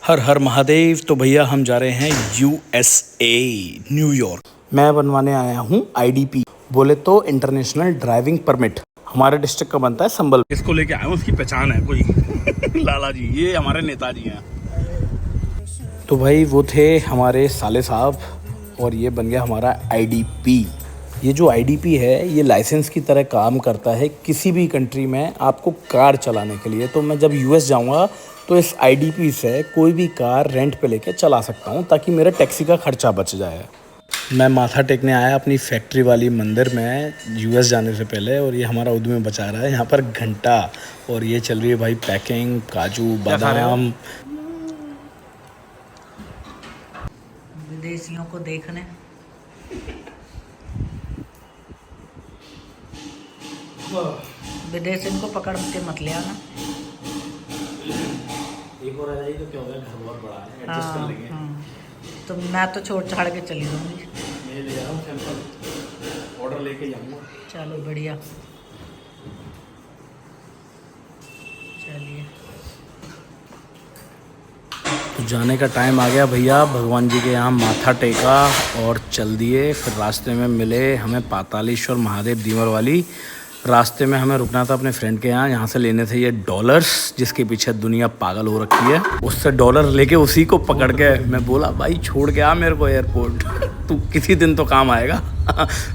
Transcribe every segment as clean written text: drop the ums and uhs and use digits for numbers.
हर हर महादेव। तो भैया हम जा रहे हैं यूएसए, न्यूयॉर्क। मैं बनवाने आया हूँ आईडीपी, बोले तो इंटरनेशनल ड्राइविंग परमिट। हमारे डिस्ट्रिक्ट का बनता है संबल। इसको लेके आया हूँ, उसकी पहचान है कोई लाला जी, ये हमारे नेताजी हैं। तो भाई वो थे हमारे साले साहब और ये बन गया हमारा आईडीपी। ये जो आईडीपी है ये लाइसेंस की तरह काम करता है किसी भी कंट्री में आपको कार चलाने के लिए। तो मैं जब यूएस जाऊंगा तो इस आईडीपी से कोई भी कार रेंट पे लेके चला सकता हूँ ताकि मेरे टैक्सी का खर्चा बच जाए। मैं माथा टेकने आया अपनी फैक्ट्री वाली मंदिर में यूएस जाने से पहले, और ये हमारा उद्द में बचा रहा है यहाँ पर घंटा। और ये चल रही है भाई पैकिंग, काजू बादाम। विदेशियों को देखने विदेश इनको पकड़ के मत ले आना। एक और आ जाएगी तो क्या हो गया, घर बहुत बड़ा है, एडजस्ट कर लेंगे। तो मैं तो छोड़ छाड़ के चली जाऊंगी। मैं ले जा रहा हूँ सैंपल, ऑर्डर लेके जाऊँगा। चलो बढ़िया, चलिए। तो जाने का टाइम आ गया भैया, भगवान जी के यहाँ माथा टेका और चल दिए। फिर रास्ते में मिले हमें पातालेश्वर महादेव दीवर वाली। रास्ते में हमें रुकना था अपने फ्रेंड के यहाँ से लेने थे ये डॉलर्स, जिसके पीछे दुनिया पागल हो रखी है। उससे डॉलर लेके उसी को पकड़ के मैं बोला भाई छोड़ के आ मेरे को एयरपोर्ट तू किसी दिन तो काम आएगा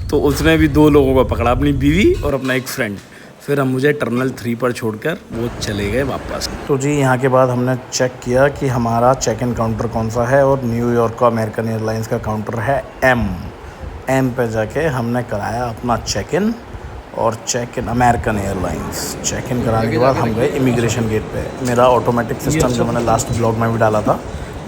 तो उसने भी 2 लोगों को पकड़ा, अपनी बीवी और अपना एक फ्रेंड। फिर हम मुझे टर्मिनल 3 पर छोड़कर वो चले गए वापस। तो जी यहाँ के बाद हमने चेक किया कि हमारा चेक इन काउंटर कौन सा है, और न्यूयॉर्क का अमेरिकन एयरलाइंस का काउंटर है एम पे जाके हमने कराया अपना चेक इन। और check in American airlines check in कराने के बाद हम गए इमिग्रेशन गेट पे। मेरा ऑटोमेटिक सिस्टम जो मैंने लास्ट ब्लॉग में भी डाला था,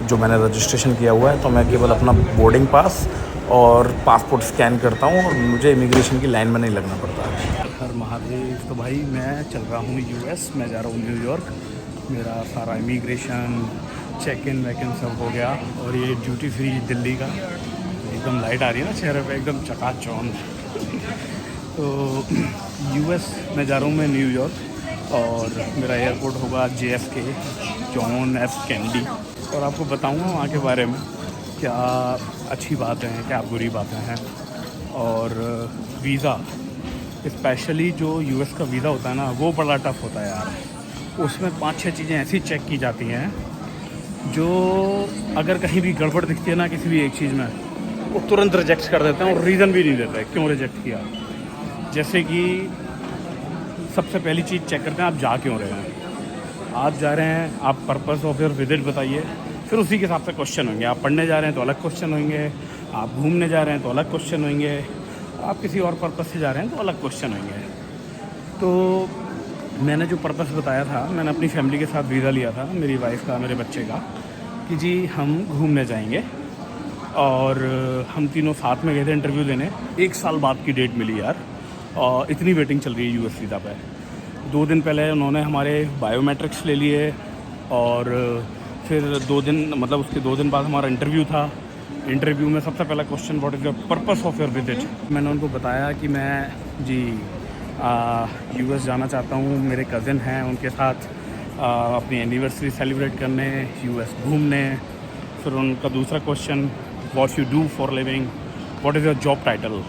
जो मैंने रजिस्ट्रेशन किया हुआ है, तो मैं केवल अपना बोर्डिंग पास और पासपोर्ट स्कैन करता हूँ और मुझे इमिग्रेशन की लाइन में नहीं लगना पड़ता है। हर महादेव। तो भाई मैं चल रहा हूँ यूएस, मैं जा रहा हूँ न्यूयॉर्क। मेरा सारा इमिग्रेशन चेक इन वैकिन सब हो गया। और ये ड्यूटी फ्री दिल्ली का एकदम लाइट आ रही है ना चेहरे पे, एकदम चकाचौंध। तो यूएस में जा रहा हूँ मैं न्यूयॉर्क, और मेरा एयरपोर्ट होगा JFK, जॉन एफ कैनेडी। और आपको बताऊँगा वहाँ के बारे में क्या अच्छी बातें हैं, क्या बुरी बातें हैं। और वीज़ा, स्पेशली जो यूएस का वीज़ा होता है ना, वो बड़ा टफ होता है यार। उसमें 5-6 चीज़ें ऐसी चेक की जाती हैं जो अगर कहीं भी गड़बड़ दिखती है ना किसी भी एक चीज़ में, वो तुरंत रिजेक्ट कर देते हैं और रीज़न भी नहीं देते क्यों रिजेक्ट किया। जैसे कि सबसे पहली चीज़ चेक करते हैं आप जा क्यों रहे हैं। आप जा रहे हैं, आप पर्पस ऑफ योर विजिट बताइए, फिर उसी के हिसाब से क्वेश्चन होंगे। आप पढ़ने जा रहे हैं तो अलग क्वेश्चन होंगे, आप घूमने जा रहे हैं तो अलग क्वेश्चन होंगे, आप किसी और पर्पस से जा रहे हैं तो अलग क्वेश्चन होंगे। तो मैंने जो पर्पस बताया था, मैंने अपनी फैमिली के साथ वीज़ा लिया था, मेरी वाइफ का, मेरे बच्चे का, कि जी हम घूमने जाएंगे। और हम तीनों साथ में गए थे इंटरव्यू देने। 1 साल बाद की डेट मिली यार, और इतनी वेटिंग चल रही है यूएस वीज़ा पे। 2 दिन पहले उन्होंने हमारे बायोमेट्रिक्स ले लिए, और फिर 2 दिन, मतलब उसके 2 दिन बाद हमारा इंटरव्यू था। इंटरव्यू में सबसे पहला question, what is your purpose of your visit. मैंने उनको बताया कि मैं जी यूएस जाना चाहता हूँ, मेरे कज़न हैं, उनके साथ अपनी एनिवर्सरी सेलिब्रेट करने, यूएस घूमने। फिर उनका दूसरा question, what you do for living, what is your job title.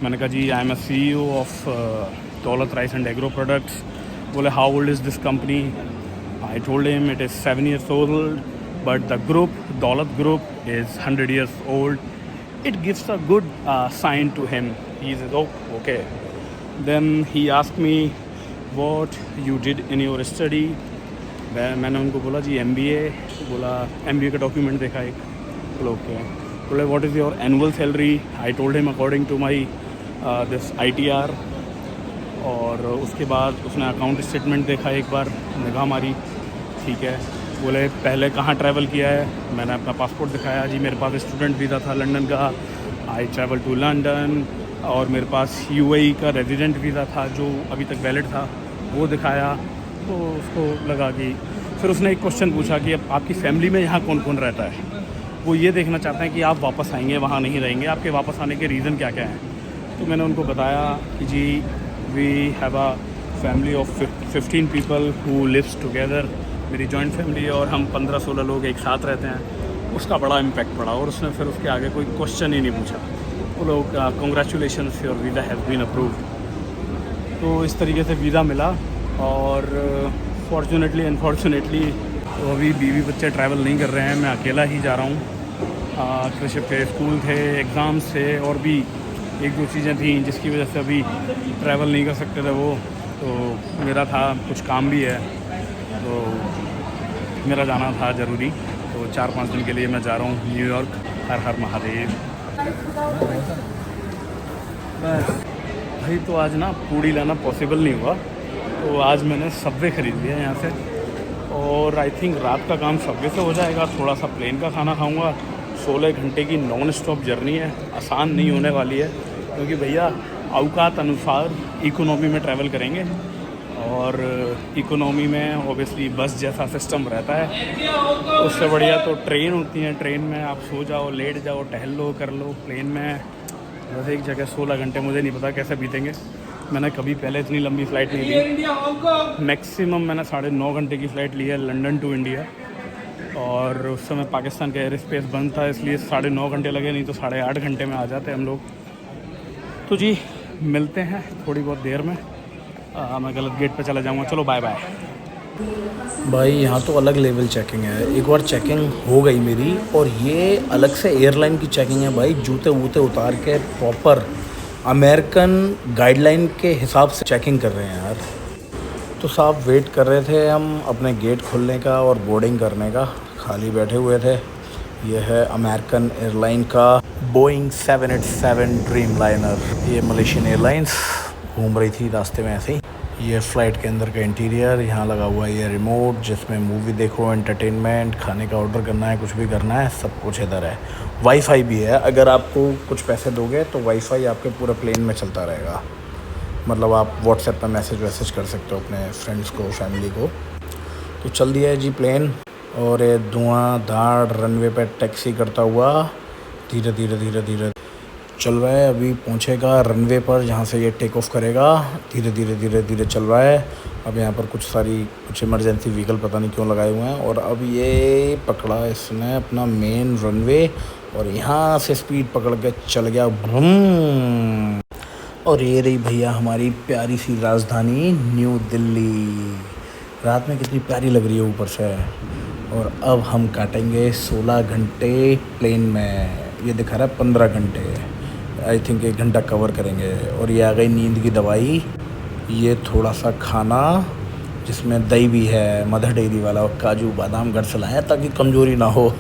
मैंने कहा जी I am a CEO of Daulat rice and agro products. बोले how old is this company. I told him it is 7 years old, but the group, Daulat Group, is 100 years old. It gives a good sign to him. He says, oh, okay. Then he asked me, what you did in your study. मैंने उनको बोला जी MBA। बोला MBA का document देखा एक। बोला okay. बोले what is your annual salary. I told him according to my this ITR। और उसके बाद उसने अकाउंट स्टेटमेंट देखा, एक बार निगाह मारी, ठीक है। बोले पहले कहाँ ट्रैवल किया है। मैंने अपना पासपोर्ट दिखाया, जी मेरे पास स्टूडेंट वीज़ा था लंदन का, आई ट्रैवल टू लंदन। और मेरे पास UAE का रेजिडेंट वीज़ा था जो अभी तक वैलिड था, वो दिखाया। तो उसको लगा कि, फिर उसने एक क्वेश्चन पूछा कि अब आपकी फैमिली में यहाँ कौन कौन रहता है। वो ये देखना चाहते हैं कि आप वापस आएंगे, वहाँ नहीं रहेंगे, आपके वापस आने के रीज़न क्या क्या हैं। तो मैंने उनको बताया कि जी we have a family of 15 people who lives together मेरी जॉइंट फैमिली है और हम 15-16 लोग एक साथ रहते हैं, उसका बड़ा इम्पैक्ट पड़ा। और उसने फिर उसके आगे कोई क्वेश्चन ही नहीं पूछा। वो लोग congratulations your visa has been approved. तो इस तरीके से वीज़ा मिला। और फॉर्चुनेटली अनफॉर्चुनेटली तो अभी बीवी बच्चे ट्रैवल नहीं कर रहे हैं, मैं अकेला ही जा रहा हूँ। कृषि के स्कूल थे, एग्ज़ाम्स थे और भी एक दो चीज़ें थी जिसकी वजह से अभी ट्रैवल नहीं कर सकते थे वो। तो मेरा था कुछ काम भी है, तो मेरा जाना था ज़रूरी। तो 4-5 दिन के लिए मैं जा रहा हूँ न्यूयॉर्क। हर हर महादेव। भाई तो आज ना पूड़ी लाना पॉसिबल नहीं हुआ, तो आज मैंने सबवे ख़रीद लिया यहाँ से। और आई थिंक रात का काम सबवे से हो जाएगा। थोड़ा सा प्लेन का खाना खाऊंगा। 16 घंटे की नॉन स्टॉप जर्नी है, आसान नहीं होने वाली है, क्योंकि भैया औकात अनुसार इकोनॉमी में ट्रैवल करेंगे। और इकोनॉमी में ऑब्वियसली बस जैसा सिस्टम रहता है, उससे बढ़िया तो ट्रेन होती है। ट्रेन में आप सो जाओ, लेट जाओ, टहल लो, कर लो। प्लेन में बस एक जगह 16 घंटे, मुझे नहीं पता कैसे बीतेंगे। मैंने कभी पहले इतनी लंबी फ़्लाइट नहीं ली। मैक्सिमम मैंने 9.5 घंटे की फ़्लाइट ली है लंदन टू इंडिया, और उस समय पाकिस्तान का एयर स्पेस बंद था, इसलिए 9.5 घंटे लगे, नहीं तो 8.5 घंटे में आ जाते हम लोग। तो जी मिलते हैं थोड़ी बहुत देर में। मैं गलत गेट पे चला जाऊँगा। चलो बाय बाय। भाई यहाँ तो अलग लेवल चेकिंग है। एक बार चेकिंग हो गई मेरी, और ये अलग से एयरलाइन की चेकिंग है भाई। जूते वूते उतार के प्रॉपर अमेरिकन गाइडलाइन के हिसाब से चेकिंग कर रहे हैं यार। तो साहब वेट कर रहे थे हम अपने गेट खुलने का और बोर्डिंग करने का, खाली बैठे हुए थे। ये है अमेरिकन एयरलाइन का बोइंग 787 ड्रीम लाइनर। ये मलेशियन एयरलाइंस घूम रही थी रास्ते में ऐसे ही। ये फ़्लाइट के अंदर का इंटीरियर, यहाँ लगा हुआ है ये रिमोट जिसमें मूवी देखो, एंटरटेनमेंट, खाने का ऑर्डर करना है, कुछ भी करना है, सब कुछ इधर है। वाईफाई भी है, अगर आपको कुछ पैसे दोगे तो वाईफाई आपके पूरे प्लेन में चलता रहेगा। मतलब आप व्हाट्सएप पे मैसेज कर सकते हो अपने फ्रेंड्स को, फैमिली को। तो चल दिया है जी प्लेन, और ये धुआंधार रनवे पे टैक्सी करता हुआ धीरे धीरे चल रहा है। अभी पहुंचेगा रनवे पर जहां से ये टेक ऑफ करेगा। धीरे धीरे चल रहा है। अब यहाँ पर कुछ इमरजेंसी व्हीकल पता नहीं क्यों लगाए हुए हैं। और अब ये पकड़ा इसने अपना मेन रनवे, और यहाँ से स्पीड पकड़ के चल गया भूम। और ये रही भैया हमारी प्यारी सी राजधानी न्यू दिल्ली। रात में कितनी प्यारी लग रही है ऊपर से। और अब हम काटेंगे 16 घंटे प्लेन में। ये दिखा रहा है 15 घंटे। आई थिंक 1 घंटा कवर करेंगे। और ये आ गई नींद की दवाई। ये थोड़ा सा खाना जिसमें दही भी है, मदर डेयरी वाला, और काजू बादाम घर से लाए ताकि कमज़ोरी ना हो।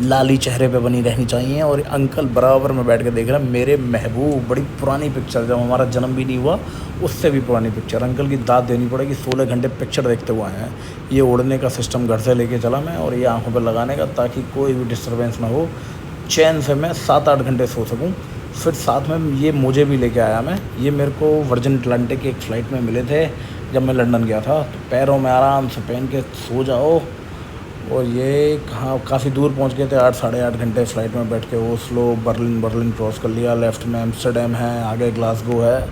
लाली चेहरे पे बनी रहनी चाहिए। और अंकल बराबर में बैठ के देख रहे हैं, मेरे महबूब। बड़ी पुरानी पिक्चर, जब हमारा जन्म भी नहीं हुआ उससे भी पुरानी पिक्चर। अंकल की दाद देनी पड़ेगी, 16 घंटे पिक्चर देखते हुए आए हैं। ये ओढ़ने का सिस्टम घर से लेके चला मैं, और ये आँखों पर लगाने का, ताकि कोई भी डिस्टर्बेंस ना हो, चैन से मैं 7-8 घंटे सो सकूँ। फिर साथ में ये मोजे भी लेके आया मैं। ये मेरे को वर्जिन अटलांटिक की एक फ़्लाइट में मिले थे जब मैं लंदन गया था। तो पैरों में आराम से पहन के सो जाओ। और ये काफ़ी दूर पहुंच गए थे, 8-8.5 घंटे फ़्लाइट में बैठ के। ओस्लो, बर्लिन क्रॉस कर लिया। लेफ़्ट में एम्स्टर्डम है, आगे ग्लासगो है।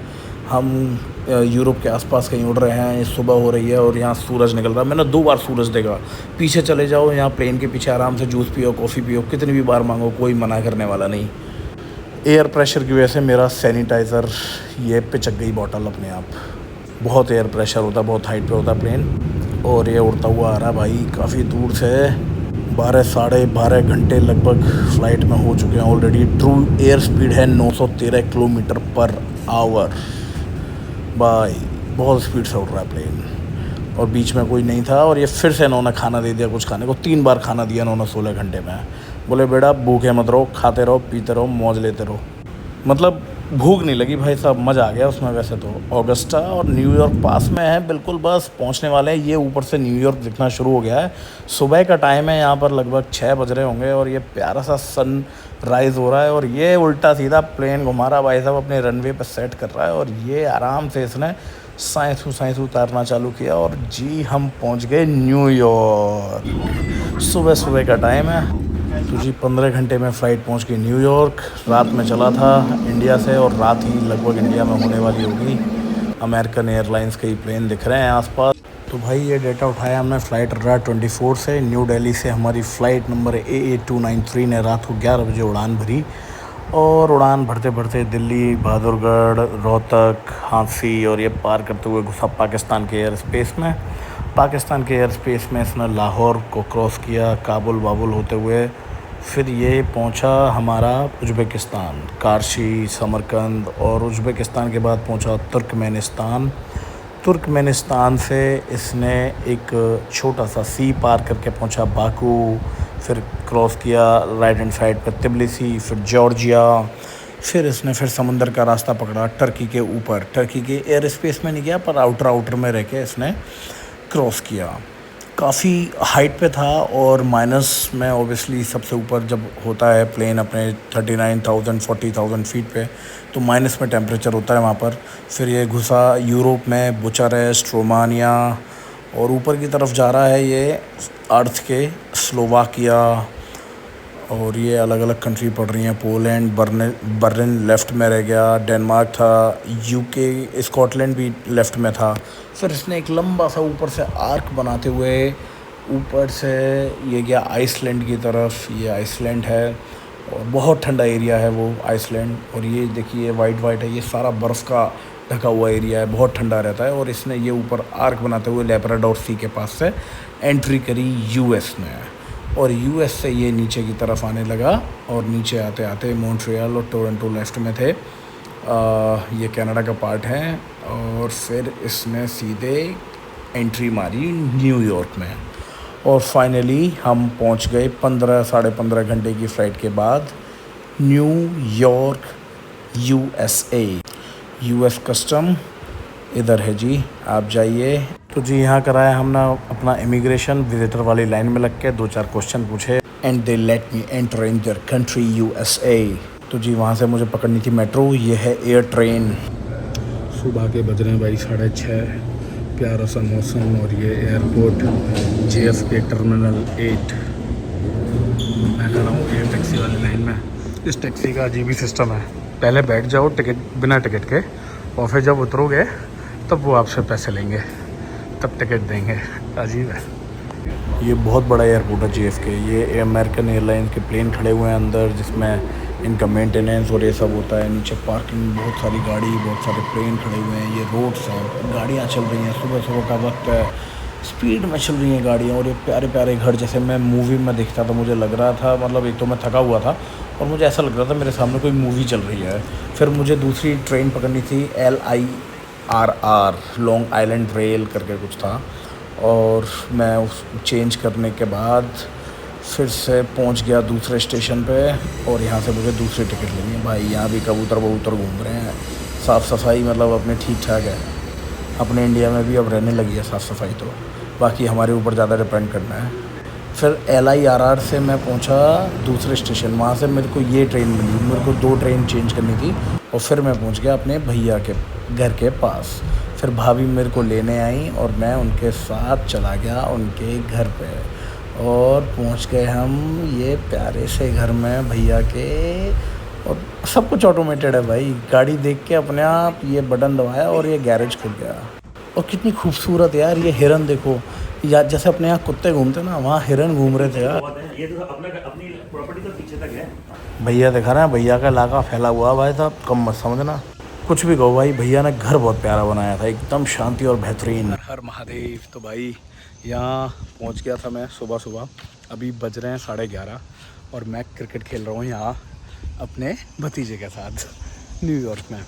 हम यूरोप के आसपास कहीं उड़ रहे हैं। ये सुबह हो रही है और यहाँ सूरज निकल रहा है। मैंने 2 बार सूरज देखा। पीछे चले जाओ, यहाँ प्लेन के पीछे आराम से जूस पियो, कॉफ़ी पियो, कितनी भी बार मांगो, कोई मना करने वाला नहीं। एयर प्रेशर की वजह से मेरा सैनिटाइज़र ये पिचक गई बॉटल अपने आप। बहुत एयर प्रेशर होता, बहुत हाइट पे होता प्लेन। और ये उड़ता हुआ आ रहा भाई काफ़ी दूर से। 12-12.5 घंटे लगभग फ़्लाइट में हो चुके हैं ऑलरेडी। ट्रू एयर स्पीड है 913 किलोमीटर पर आवर। भाई बहुत स्पीड से उड़ रहा है प्लेन, और बीच में कोई नहीं था। और ये फिर से इन्होंने खाना दे दिया, कुछ खाने को 3 बार खाना दिया इन्होंने 16 घंटे में। बोले बेटा भूखे मत रहो, खाते रहो, पीते रहो, मौज लेते रहो। मतलब भूख नहीं लगी भाई साहब, मज़ा आ गया उसमें। वैसे तो ऑगस्टा और न्यूयॉर्क पास में है बिल्कुल, बस पहुंचने वाले हैं। ये ऊपर से न्यूयॉर्क दिखना शुरू हो गया है। सुबह का टाइम है, यहाँ पर लगभग 6 बज रहे होंगे, और ये प्यारा सा सन राइज़ हो रहा है। और ये उल्टा सीधा प्लेन घुमा रहा भाई साहब, अपने रनवे पर सेट कर रहा है। और ये आराम से इसने साइंस उतारना चालू किया। और जी हम पहुँच गए न्यूयॉर्क। सुबह का टाइम है। तो जी 15 घंटे में फ़्लाइट पहुंच गई न्यूयॉर्क। रात में चला था इंडिया से, और रात ही लगभग इंडिया में होने वाली होगी। अमेरिकन एयरलाइंस के ही प्लेन दिख रहे हैं आसपास। तो भाई ये डेटा उठाया हमने फ़्लाइट रहा 24 से न्यू दिल्ली से हमारी फ़्लाइट नंबर AA293 ने रात को 11 बजे उड़ान भरी और उड़ान भरते भरते दिल्ली, बहादुरगढ़, रोहतक, हांसी और ये पार करते हुए घुसा पाकिस्तान के एयर स्पेस में। पाकिस्तान के एयर स्पेस में इसने लाहौर को क्रॉस किया, काबुल वाबुल होते हुए फिर ये पहुंचा हमारा उज़्बेकिस्तान, कारशी, समरकंद और उज़्बेकिस्तान के बाद पहुंचा तुर्कमेनिस्तान। तुर्कमेनिस्तान से इसने एक छोटा सा सी पार करके पहुंचा बाकू, फिर क्रॉस किया राइट हैंड साइड पर तिब्लिसी, फिर जॉर्जिया, फिर इसने फिर समंदर का रास्ता पकड़ा टर्की के ऊपर। टर्की के एयर स्पेस में नहीं गया पर आउटर में रह के इसने क्रॉस किया। काफ़ी हाइट पे था और माइनस में ओबियसली सबसे ऊपर जब होता है प्लेन अपने 39,000 40,000 फीट पे तो माइनस में टेम्परेचर होता है वहाँ पर। फिर ये घुसा यूरोप में बुचारेस्ट, रोमानिया और ऊपर की तरफ जा रहा है ये अर्थ के स्लोवाकिया और ये अलग अलग कंट्री पड़ रही हैं। पोलैंड, बर्लिन लेफ़्ट में रह गया, डेनमार्क था, यूके, स्कॉटलैंड भी लेफ़्ट में था। फिर इसने एक लंबा सा ऊपर से आर्क बनाते हुए ऊपर से ये गया आइसलैंड की तरफ। ये आइसलैंड है और बहुत ठंडा एरिया है वो आइसलैंड। और ये देखिए वाइट है, ये सारा बर्फ़ का ढका हुआ एरिया है, बहुत ठंडा रहता है। और इसने ये ऊपर आर्क बनाते हुए लैब्राडोर सी के पास से एंट्री करी यूएस में और यूएस से ये नीचे की तरफ आने लगा और नीचे आते आते मॉन्ट्रियल और टोरंटो लेफ़्ट में थे। ये कनाडा का पार्ट है और फिर इसने सीधे एंट्री मारी न्यूयॉर्क में और फाइनली हम पहुंच गए 15 साढ़े 15 घंटे की फ़्लाइट के बाद न्यूयॉर्क USA। US कस्टम इधर है जी, आप जाइए। तो जी यहाँ कराया हमने अपना इमिग्रेशन, विजिटर वाली लाइन में लग के 2-4 क्वेश्चन पूछे and they let me enter in their country USA। तो जी वहाँ से मुझे पकड़नी थी मेट्रो, ये है एयर ट्रेन। सुबह के बज रहे हैं भाई 6:30, प्यारा सा मौसम और ये एयरपोर्ट JFK टर्मिनल 8। मैं खड़ा हूँ एयर टैक्सी वाली लाइन में। इस टैक्सी का अजीब ही सिस्टम है, पहले बैठ जाओ बिना टिकट के और फिर जब उतरोगे तब वो आपसे पैसे लेंगे, तब टिकट देंगे। अजीब है। ये बहुत बड़ा एयरपोर्ट है JFK। ये अमेरिकन एयरलाइंस के प्लेन खड़े हुए हैं अंदर जिसमें इनका मेंटेनेंस और ये सब होता है। नीचे पार्किंग, बहुत सारी गाड़ी, बहुत सारे प्लेन खड़े हुए हैं। ये रोड्स हैं, गाड़ियाँ चल रही हैं, सुबह का वक्त है, स्पीड में चल रही हैं गाड़ियाँ। और ये प्यारे प्यारे घर जैसे मैं मूवी में देखता था, मुझे लग रहा था, मतलब एक तो मैं थका हुआ था और मुझे ऐसा लग रहा था मेरे सामने कोई मूवी चल रही है। फिर मुझे दूसरी ट्रेन पकड़नी थी LIRR, लॉन्ग आइलैंड रेल करके कुछ था और मैं उस चेंज करने के बाद फिर से पहुंच गया दूसरे स्टेशन पे और यहाँ से मुझे दूसरी टिकट लेनी है। भाई यहाँ भी कबूतर घूम रहे हैं, साफ़ सफाई मतलब अपने ठीक ठाक है। अपने इंडिया में भी अब रहने लगी है साफ़ सफाई, तो बाकी हमारे ऊपर ज़्यादा डिपेंड करना है। फिर LIRR से मैं पहुंचा दूसरे स्टेशन, वहाँ से मेरे को ये ट्रेन मिली। मेरे को 2 ट्रेन चेंज करनी थी और फिर मैं पहुंच गया अपने भैया के घर के पास। फिर भाभी मेरे को लेने आई और मैं उनके साथ चला गया उनके घर पे और पहुंच गए हम ये प्यारे से घर में भैया के। और सब कुछ ऑटोमेटेड है भाई, गाड़ी देख के अपने आप ये बटन दबाया और ये गैरेज खुल गया। और कितनी खूबसूरत यार ये हिरन देखो, या जैसे अपने यहाँ कुत्ते घूमते ना, वहाँ हिरन घूम रहे थे यार। ये तो अपनी प्रॉपर्टी तो पीछे तक है। भैया दिखा रहे हैं, भैया का इलाका फैला हुआ भाई साहब, कम मत समझना। कुछ भी कहो भाई, भैया ने घर बहुत प्यारा बनाया था, एकदम शांति और बेहतरीन। हर महादेव। तो भाई यहाँ पहुँच गया था मैं सुबह। अभी बज रहे हैं 11:30 और मैं क्रिकेट खेल रहा हूँ यहाँ अपने भतीजे के साथ न्यूयॉर्क में।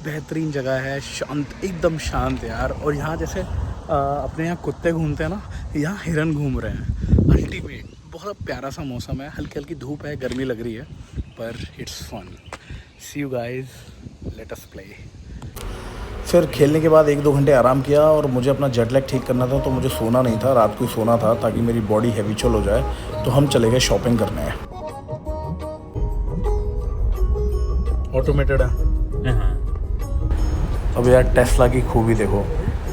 बेहतरीन जगह है, शांत, एकदम शांत यार। और यहाँ जैसे अपने यहाँ कुत्ते घूमते हैं ना, यहाँ हिरन घूम रहे हैं। अल्टीमेट, बहुत प्यारा सा मौसम है, हल्की हल्की धूप है, गर्मी लग रही है पर it's fun. See you guys, let us play. फिर खेलने के बाद 1-2 घंटे आराम किया और मुझे अपना जेट लैग ठीक करना था, तो मुझे सोना नहीं था, रात को ही सोना था ताकि मेरी बॉडी हैबिचुअल हो जाए। तो हम चले गए शॉपिंग करने। ऑटोमेटेड है। अब यार टेस्ला की खूबी देखो,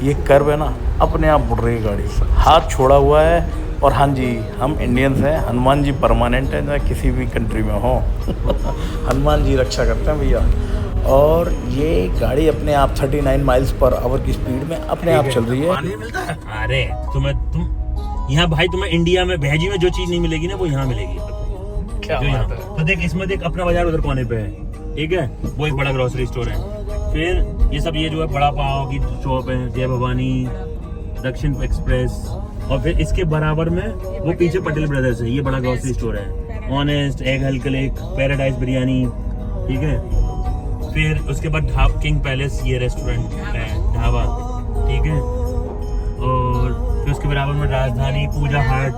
ये कर्व है ना, अपने आप मुड़ रही है गाड़ी, हाथ छोड़ा हुआ है। और हाँ जी, हम इंडियंस हैं, हनुमान जी परमानेंट है, चाहे किसी भी कंट्री में हो। हनुमान जी रक्षा करते हैं भैया। और ये गाड़ी अपने आप 39 माइल्स पर आवर की स्पीड में अपने आप चल रही है। पानी मिलता है। अरे तुम यहाँ भाई, तुम्हें इंडिया में भेजी में जो चीज नहीं मिलेगी ना वो यहाँ मिलेगी। क्या जो यहाँ बात है। तो देख, इसमें देख अपना बाजार उधर कोने पे है, ठीक है, वो एक बड़ा ग्रोसरी स्टोर है। फिर ये सब, ये जो है बड़ा पाव की शॉप है, जय भवानी, दक्षिण एक्सप्रेस, और फिर इसके बराबर में वो पीछे पटेल ब्रदर्स है, ये बड़ा ग्रोसरी स्टोर है। ऑनेस्ट, एग हल्कलेक, पैराडाइज बिरयानी, ठीक है। फिर उसके बाद किंग पैलेस, ये रेस्टोरेंट है, ढाबा, ठीक है। और फिर उसके बराबर में राजधानी, पूजा हट।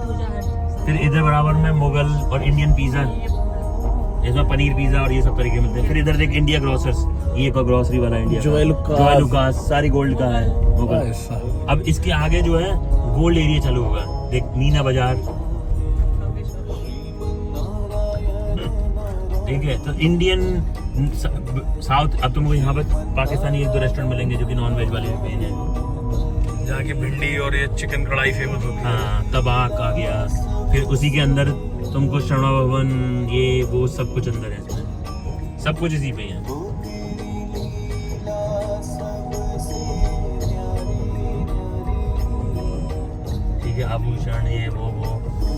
फिर इधर बराबर में मुगल और इंडियन पिज़्ज़ा, इसमें पनीर पिज़्ज़ा और ये सब तरीके मिलते हैं। फिर इधर देख इंडिया ग्रोसर्स, ये कोई ग्रोसरी वाला इंडिया, जॉय लुकास, सारी गोल्ड का है होगा। अब इसके आगे जो है गोल्ड एरिया चालू होगा, देख मीना बाजार, ठीक है। तो इंडियन साउथ, अब तुमको यहाँ पे पाकिस्तानी 1-2 रेस्टोरेंट मिलेंगे जो कि नॉन वेज वाले भी हैं, जहाँ की भिंडी और ये चिकन कढ़ाई फेमस होती है। हाँ, तबाक आ गया। फिर उसी के अंदर तुमको शर्मा भवन, ये वो सब कुछ अंदर है, इसमें सब कुछ इसी पे है। ठीक है, आभूषण, ये वो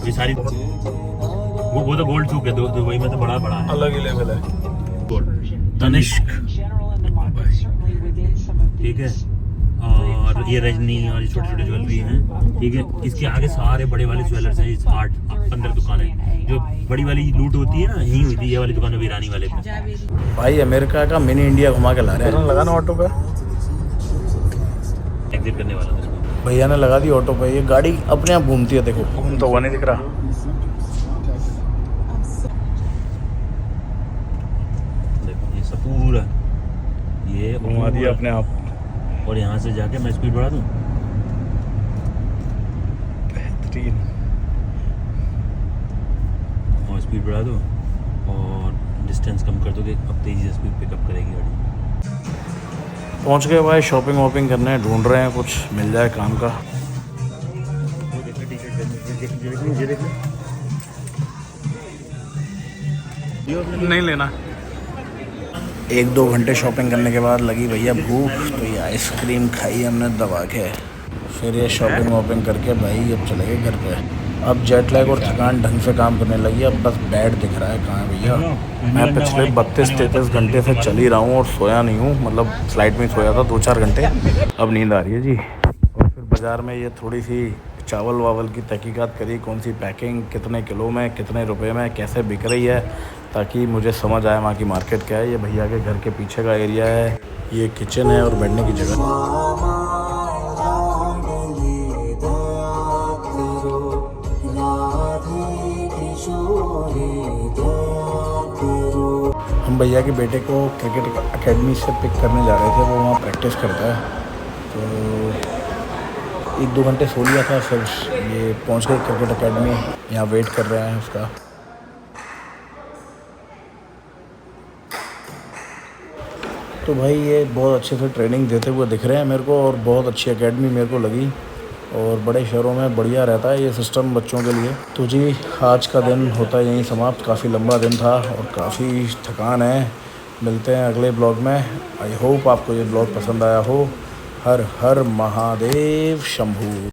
ये सारी, वो तो गोल्ड चूक है, दुबई में तो बड़ा बड़ा है, अलग ही लेवल है। तनिष्क, ठीक है। और ये रजनी और ये छोटे छोटे ज्वेलरी हैं, ठीक है। इसके आगे सारे बड़े वाले ज्वेलर्स हैं, 8-15 दुकानें। जो बड़ी वाली लूट होती है ना, यही हुई थी, ये वाली दुकान भी ईरानी वाले पे। भाई अमेरिका का मिनी इंडिया घुमा के ला रहे हैं। लगा ना ऑटो पे, एग्जिट करने वाला था। भैया ने लगा दी ऑटो पे, ये गाड़ी अपने आप घूमती है, देखो। घूम तो हुआ नहीं दिख रहा। देखो ये सब पूरा ये घुमा दिया अपने आप। और यहाँ से जाके मैं स्पीड बढ़ा दूँ, बेहतरीन। और स्पीड बढ़ा दो और डिस्टेंस कम कर दो कि अब तेज़ी से स्पीड पिकअप करेगी गाड़ी। पहुंच गए भाई, शॉपिंग वॉपिंग करने, ढूंढ रहे हैं कुछ मिल जाए काम का। नहीं लेना। 1-2 घंटे शॉपिंग करने के बाद लगी भैया भूख, तो ये आइसक्रीम खाई हमने दबा के। फिर ये शॉपिंग वॉपिंग करके भाई अब चले गए घर पे। अब जेट लैग और थकान ढंग से काम करने लगी, अब बस बेड दिख रहा है कहाँ है भैया। मैं पिछले 32-33 घंटे से चल ही रहा हूँ और सोया नहीं हूँ, मतलब फ्लाइट में सोया था 2-4 घंटे। अब नींद आ रही है जी। और फिर बाज़ार में ये थोड़ी सी चावल वावल की तहकीकात करी, कौन सी पैकिंग कितने किलो में, कितने रुपए में, कैसे बिक रही है, ताकि मुझे समझ आए वहाँ की मार्केट क्या है। ये भैया के घर के पीछे का एरिया है, ये किचन है और बैठने की जगह। हम भैया के बेटे को क्रिकेट एकेडमी से पिक करने जा रहे थे, वो वहाँ प्रैक्टिस करता है, तो 1-2 घंटे सो लिया था। फिर ये पहुँच गए क्रिकेट एकेडमी, यहाँ वेट कर रहे हैं उसका। तो भाई ये बहुत अच्छे से ट्रेनिंग देते हुए दिख रहे हैं मेरे को, और बहुत अच्छी एकेडमी मेरे को लगी, और बड़े शहरों में बढ़िया रहता है ये सिस्टम बच्चों के लिए। तो जी आज का दिन होता है यहीं समाप्त। काफ़ी लंबा दिन था और काफ़ी थकान है। मिलते हैं अगले ब्लॉग में। आई होप आपको ये ब्लॉग पसंद आया हो। हर हर महादेव शंभू।